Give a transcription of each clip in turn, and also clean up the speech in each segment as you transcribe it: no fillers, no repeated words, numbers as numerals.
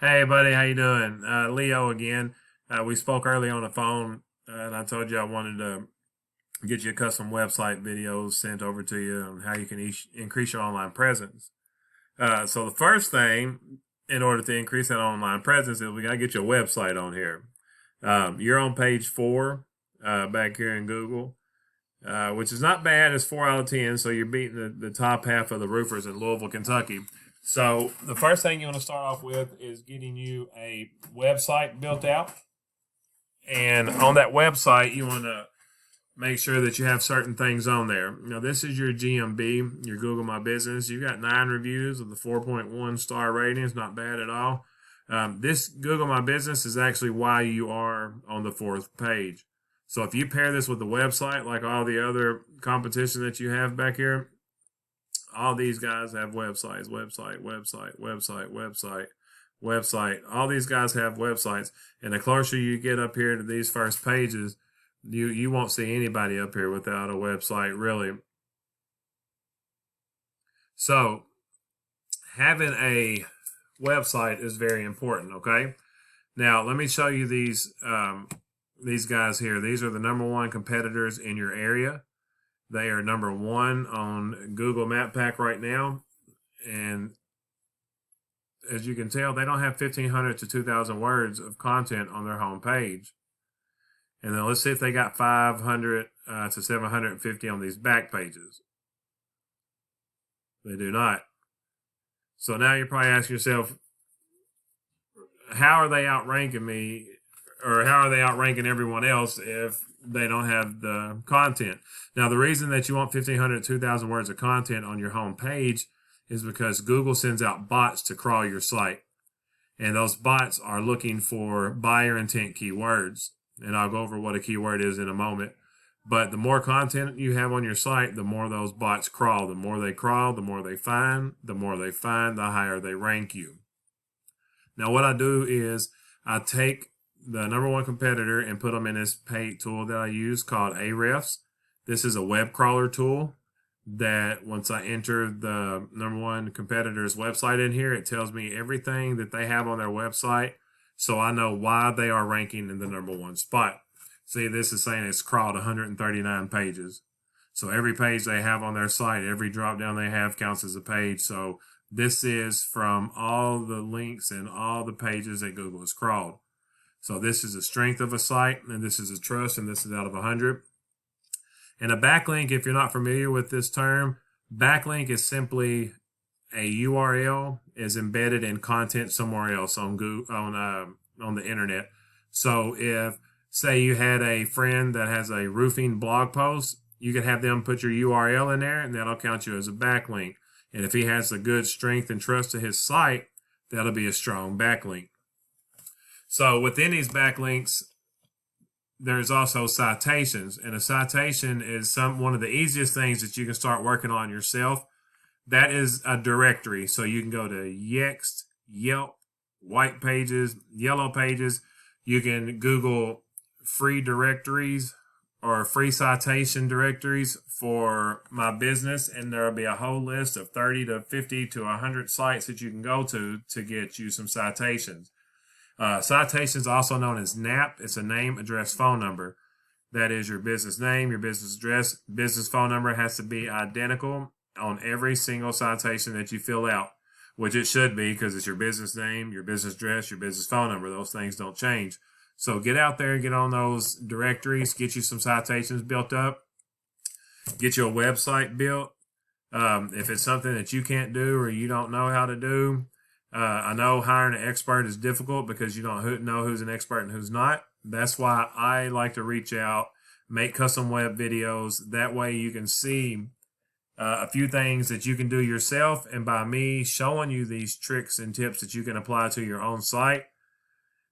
Hey, buddy, how you doing? Leo again. We spoke early on the phone, and I told you I wanted to get you a custom website videos sent over to you on how you can increase your online presence. So the first thing, in order to increase that online presence, is we got to get your website on here. You're on page 4 back here in Google, which is not bad. It's 4 out of 10, so you're beating the top half of the roofers in Louisville, Kentucky. So the first thing you want to start off with is getting you a website built out. And on that website, you want to make sure that you have certain things on there. Now, this is your GMB, your Google My Business. You got 9 reviews with a 4.1 star rating. It's not bad at all. This Google My Business is actually why you are on the 4th page. So if you pair this with the website, like all the other competition that you have back here, all these guys have websites, website. All these guys have websites. And the closer you get up here to these first pages, you won't see anybody up here without a website, really. So having a website is very important, okay? Now, let me show you these guys here. These are the #1 competitors in your area. They are #1 on Google Map Pack right now. And as you can tell, they don't have 1,500 to 2,000 words of content on their home page. And then let's see if they got 500 to 750 on these back pages. They do not. So now you're probably asking yourself, how are they outranking me, or how are they outranking everyone else if they don't have the content? Now, the reason that you want 1,500 to 2,000 words of content on your home page is because Google sends out bots to crawl your site. And those bots are looking for buyer intent keywords. And I'll go over what a keyword is in a moment. But the more content you have on your site, the more those bots crawl. The more they crawl, the more they find. The more they find, the higher they rank you. Now, what I do is I take the #1 competitor and put them in this paid tool that I use called Ahrefs. This is a web crawler tool that once I enter the #1 competitor's website in here, it tells me everything that they have on their website, so I know why they are ranking in the #1 spot. See, this is saying it's crawled 139 pages. So every page they have on their site, every drop down they have counts as a page. So this is from all the links and all the pages that Google has crawled. So this is the strength of a site, and this is a trust, and this is out of 100. And a backlink, if you're not familiar with this term, backlink is simply a URL is embedded in content somewhere else on Google, on the internet. So if, say, you had a friend that has a roofing blog post, you could have them put your URL in there, and that'll count you as a backlink. And if he has a good strength and trust to his site, that'll be a strong backlink. So within these backlinks, there's also citations, and a citation is one of the easiest things that you can start working on yourself. That is a directory. So you can go to Yext, Yelp, White Pages, Yellow Pages. You can Google free directories or free citation directories for my business, and there'll be a whole list of 30 to 50 to 100 sites that you can go to get you some citations. Citations, also known as NAP, it's a name, address, phone number. That is your business name, your business address, business phone number has to be identical on every single citation that you fill out, which it should be because it's your business name, your business address, your business phone number. Those things don't change. So get out there, get on those directories, get you some citations built up, get your website built. If it's something that you can't do or you don't know how to do, I know hiring an expert is difficult because you don't know who's an expert and who's not. That's why I like to reach out, make custom web videos. That way you can see a few things that you can do yourself. And by me showing you these tricks and tips that you can apply to your own site,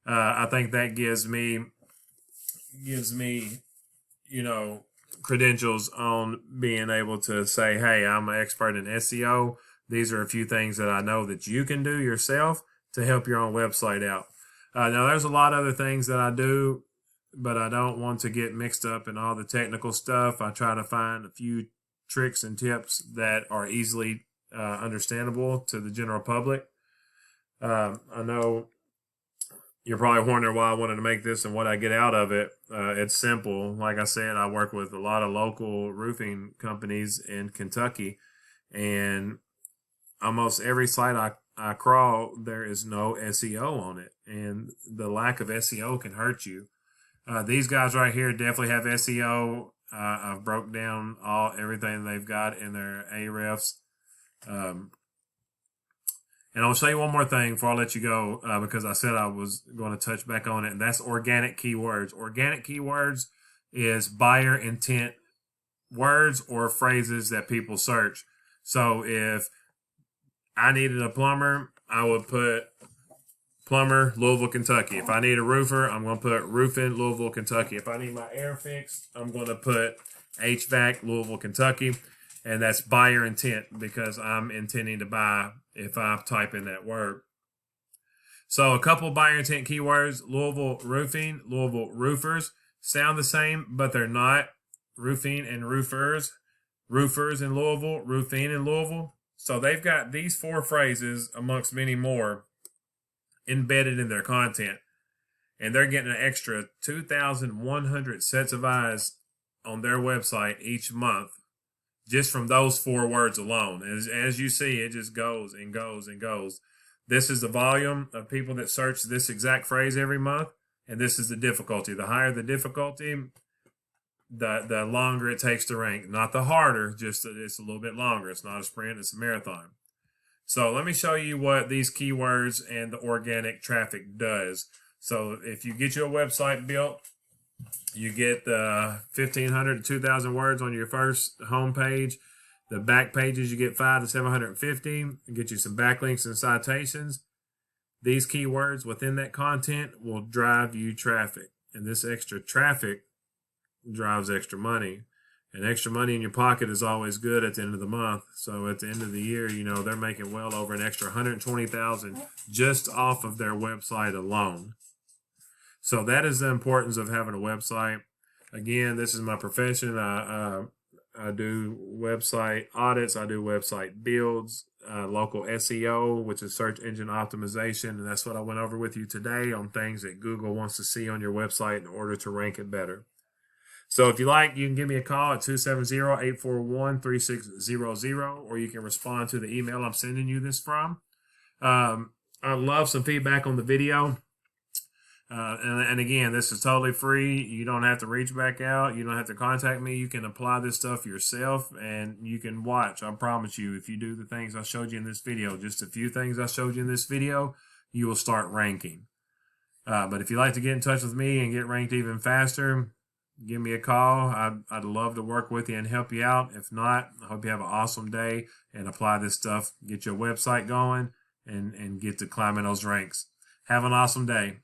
I think that gives me, credentials on being able to say, hey, I'm an expert in SEO. These are a few things that I know that you can do yourself to help your own website out. Now, there's a lot of other things that I do, but I don't want to get mixed up in all the technical stuff. I try to find a few tricks and tips that are easily understandable to the general public. I know You're probably wondering why I wanted to make this and what I get out of it. It's simple. Like I said, I work with a lot of local roofing companies in Kentucky, and almost every site I crawl, there is no SEO on it, and the lack of SEO can hurt you. These guys right here definitely have SEO. I've broke down everything they've got in their Ahrefs. And I'll show you one more thing before I let you go, because I said I was going to touch back on it, and that's organic keywords. Organic keywords is buyer intent words or phrases that people search. So if I needed a plumber, I would put plumber, Louisville, Kentucky. If I need a roofer, I'm going to put roofing, Louisville, Kentucky. If I need my air fixed, I'm going to put HVAC, Louisville, Kentucky. And that's buyer intent because I'm intending to buy if I type in that word. So a couple buyer intent keywords: Louisville roofing, Louisville roofers. Sound the same, but they're not. Roofing and roofers, roofers in Louisville, roofing in Louisville. So they've got these 4 phrases amongst many more embedded in their content. And they're getting an extra 2,100 sets of eyes on their website each month just from those 4 words alone. As you see, it just goes and goes and goes. This is the volume of people that search this exact phrase every month, and this is the difficulty. The higher the difficulty, the longer it takes to rank. Not the harder, just that it's a little bit longer. It's not a sprint, it's a marathon. So let me show you what these keywords and the organic traffic does. So if you get your website built, you get the 1,500 to 2,000 words on your first home page. The back pages, you get 500 to 750. Get you some backlinks and citations. These keywords within that content will drive you traffic. And this extra traffic drives extra money. And extra money in your pocket is always good at the end of the month. So at the end of the year, you know, they're making well over an extra 120,000 just off of their website alone. So that is the importance of having a website. Again, this is my profession. I do website audits. I do website builds, local SEO, which is search engine optimization. And that's what I went over with you today on things that Google wants to see on your website in order to rank it better. So if you like, you can give me a call at 270-841-3600, or you can respond to the email I'm sending you this from. I'd love some feedback on the video. And again, this is totally free. You don't have to reach back out. You don't have to contact me. You can apply this stuff yourself, and you can watch. I promise you, if you do the things I showed you in this video, just a few things I showed you in this video, you will start ranking. But if you'd like to get in touch with me and get ranked even faster, give me a call. I'd love to work with you and help you out. If not, I hope you have an awesome day and apply this stuff. Get your website going and get to climbing those ranks. Have an awesome day.